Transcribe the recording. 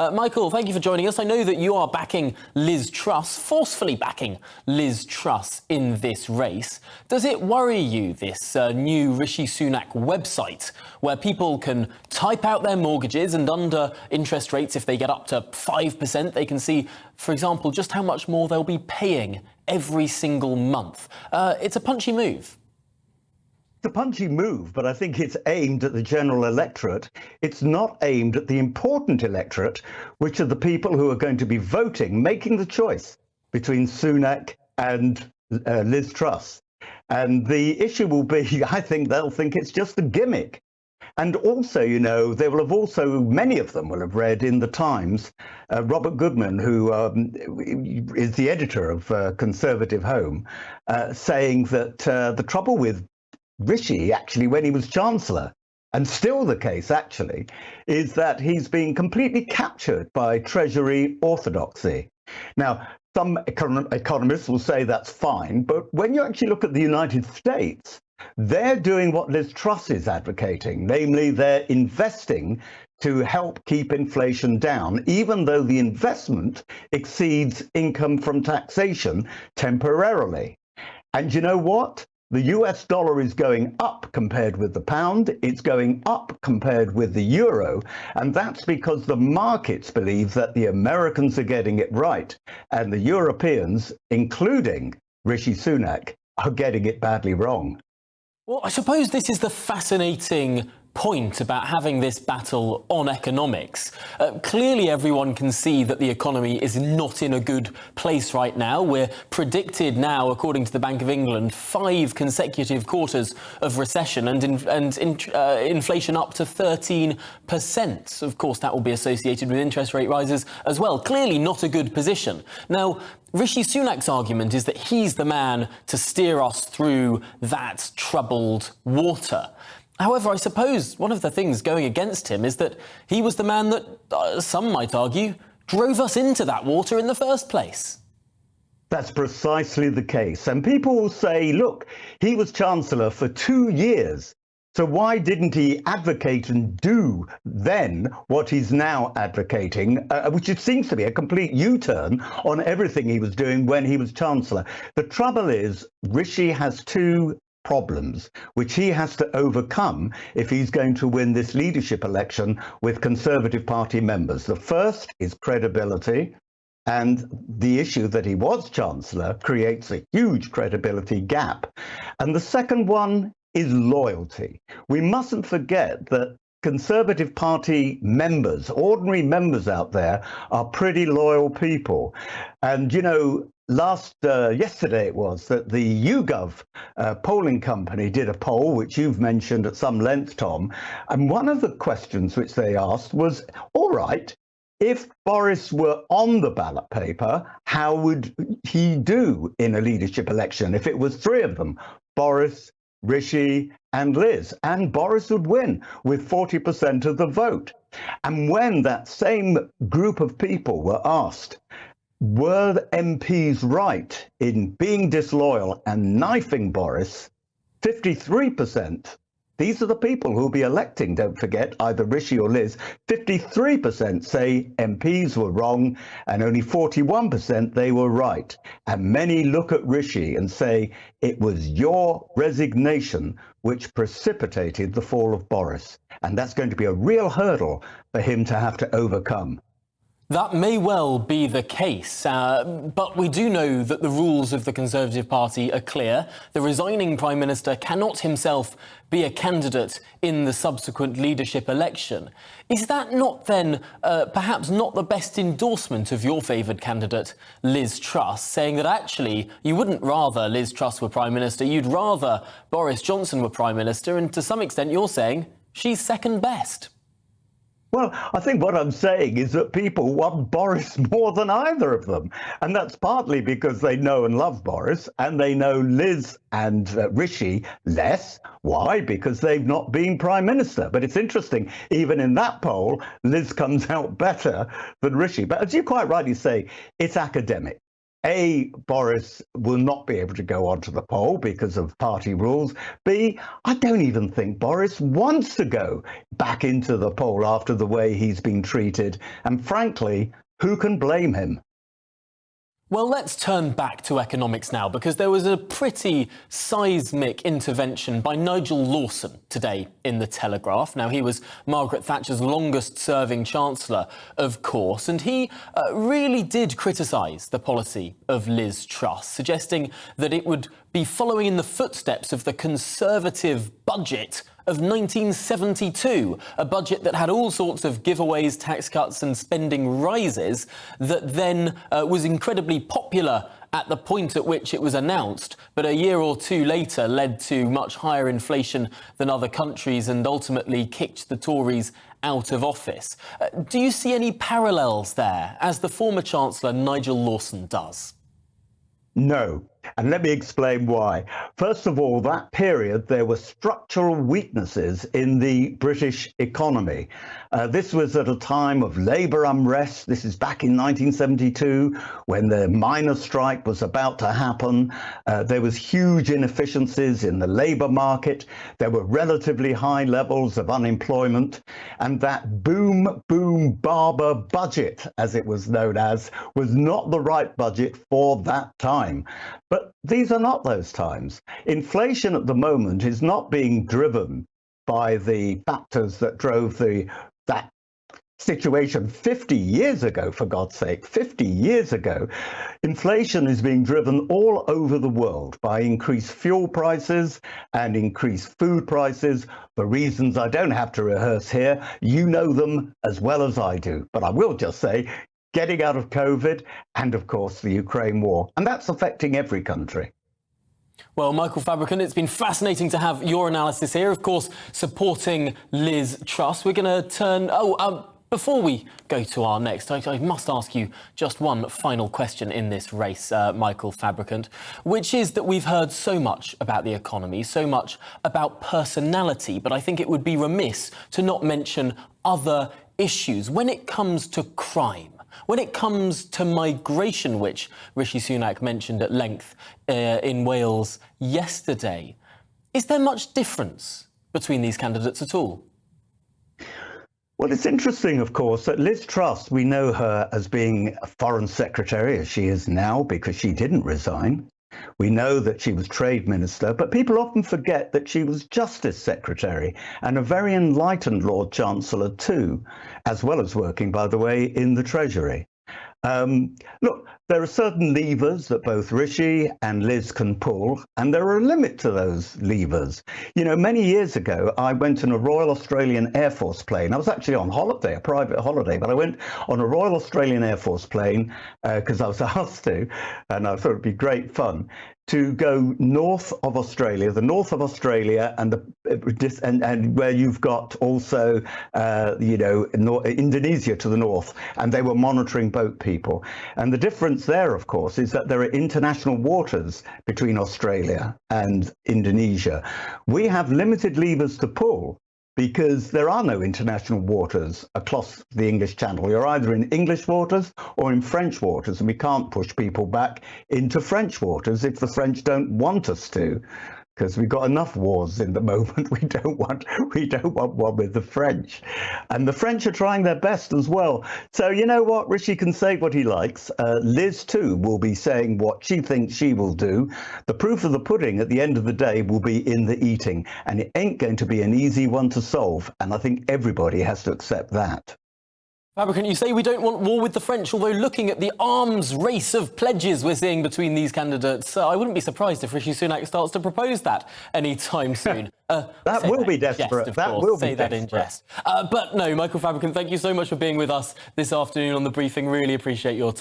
Michael, thank you for joining us. I know that you are backing Liz Truss, forcefully backing Liz Truss in this race. Does it worry you, this new Rishi Sunak website, where people can type out their mortgages and under interest rates, if they get up to 5%, they can see, for example, just how much more they'll be paying every single month? It's a punchy move. It's a punchy move, but I think it's aimed at the general electorate. It's not aimed at the important electorate, which are the people who are going to be voting, making the choice between Sunak and Liz Truss. And the issue will be, I think they'll think it's just a gimmick. And also, you know, they will have also, many of them will have read in the Times, Robert Goodman, who is the editor of Conservative Home, saying that the trouble with Rishi, actually, when he was Chancellor, and still the case, actually, is that he's been completely captured by Treasury orthodoxy. Now, some economists will say that's fine, but when you actually look at the United States, they're doing what Liz Truss is advocating, namely they're investing to help keep inflation down, even though the investment exceeds income from taxation temporarily. And you know what? The US dollar is going up compared with the pound, it's going up compared with the euro, and that's because the markets believe that the Americans are getting it right, and the Europeans, including Rishi Sunak, are getting it badly wrong. Well, I suppose this is the fascinating point about having this battle on economics. Clearly everyone can see that the economy is not in a good place right now. We're predicted now, according to the Bank of England, 5 consecutive quarters of recession and inflation up to 13%. Of course, that will be associated with interest rate rises as well. Clearly not a good position. Now, Rishi Sunak's argument is that he's the man to steer us through that troubled water. However, I suppose one of the things going against him is that he was the man that, some might argue, drove us into that water in the first place. That's precisely the case. And people will say, look, he was Chancellor for 2 years. So why didn't he advocate and do then what he's now advocating, which it seems to be a complete U-turn on everything he was doing when he was Chancellor? The trouble is, Rishi has 2 problems which he has to overcome if he's going to win this leadership election with Conservative Party members. The first is credibility, and the issue that he was Chancellor creates a huge credibility gap. And the second one is loyalty. We mustn't forget that Conservative Party members, ordinary members out there, are pretty loyal people. And, you know, yesterday it was that the YouGov polling company did a poll, which you've mentioned at some length, Tom. And one of the questions which they asked was, all right, if Boris were on the ballot paper, how would he do in a leadership election? If it was 3 of them, Boris, Rishi and Liz, and Boris would win with 40% of the vote. And when that same group of people were asked, were the MPs right in being disloyal and knifing Boris, 53%, these are the people who will be electing, don't forget, either Rishi or Liz, 53% say MPs were wrong and only 41% they were right. And many look at Rishi and say it was your resignation which precipitated the fall of Boris. And that's going to be a real hurdle for him to have to overcome. That may well be the case, but we do know that the rules of the Conservative Party are clear. The resigning Prime Minister cannot himself be a candidate in the subsequent leadership election. Is that not then perhaps not the best endorsement of your favoured candidate, Liz Truss, saying that actually you wouldn't rather Liz Truss were Prime Minister, you'd rather Boris Johnson were Prime Minister, and to some extent you're saying she's second best? Well, I think what I'm saying is that people want Boris more than either of them. And that's partly because they know and love Boris, and they know Liz and Rishi less. Why? Because they've not been Prime Minister. But it's interesting, even in that poll, Liz comes out better than Rishi. But as you quite rightly say, it's academic. A, Boris will not be able to go onto the poll because of party rules. B, I don't even think Boris wants to go back into the poll after the way he's been treated. And frankly, who can blame him? Well, let's turn back to economics now, because there was a pretty seismic intervention by Nigel Lawson today in The Telegraph. Now, he was Margaret Thatcher's longest-serving Chancellor, of course, and he really did criticise the policy of Liz Truss, suggesting that it would be following in the footsteps of the Conservative budget of 1972, a budget that had all sorts of giveaways, tax cuts and spending rises that then was incredibly popular at the point at which it was announced, but a year or two later led to much higher inflation than other countries and ultimately kicked the Tories out of office. Do you see any parallels there, as the former Chancellor Nigel Lawson does? No. And let me explain why. First of all, that period, there were structural weaknesses in the British economy. This was at a time of labour unrest. This is back in 1972, when the miners' strike was about to happen. There was huge inefficiencies in the labour market. There were relatively high levels of unemployment. And that boom, boom, Barber budget, as it was known as, was not the right budget for that time. But these are not those times. Inflation at the moment is not being driven by the factors that drove that situation 50 years ago, for God's sake, 50 years ago. Inflation is being driven all over the world by increased fuel prices and increased food prices for reasons I don't have to rehearse here. You know them as well as I do. But I will just say, getting out of COVID, and of course the Ukraine war. And that's affecting every country. Well, Michael Fabricant, it's been fascinating to have your analysis here, of course, supporting Liz Truss. We're going to turn... before we go to our next, I must ask you just one final question in this race, Michael Fabricant, which is that we've heard so much about the economy, so much about personality, but I think it would be remiss to not mention other issues. When it comes to crime, when it comes to migration, which Rishi Sunak mentioned at length in Wales yesterday, is there much difference between these candidates at all? Well, it's interesting, of course, that Liz Truss, we know her as being a foreign secretary, as she is now, because she didn't resign. We know that she was trade minister, but people often forget that she was justice secretary and a very enlightened Lord Chancellor too, as well as working, by the way, in the Treasury. Look, there are certain levers that both Rishi and Liz can pull, and there are a limit to those levers. You know, many years ago, I went in a Royal Australian Air Force plane. I was actually on holiday, a private holiday, but I went on a Royal Australian Air Force plane because I was asked to, and I thought it'd be great fun to go north of Australia, the north of Australia, and where you've got also, Indonesia to the north, and they were monitoring boat people. And the difference there, of course, is that there are international waters between Australia and Indonesia. We have limited levers to pull, because there are no international waters across the English Channel. You're either in English waters or in French waters, and we can't push people back into French waters if the French don't want us to, because we've got enough wars in the moment. We don't want one with the French. And the French are trying their best as well. So you know what? Rishi can say what he likes. Liz, too, will be saying what she thinks she will do. The proof of the pudding at the end of the day will be in the eating. And it ain't going to be an easy one to solve. And I think everybody has to accept that. Fabricant, you say we don't want war with the French, although looking at the arms race of pledges we're seeing between these candidates, I wouldn't be surprised if Rishi Sunak starts to propose that anytime soon. That will be desperate. That will be desperate. Say that in jest. But no, Michael Fabricant, thank you so much for being with us this afternoon on The Briefing. Really appreciate your time.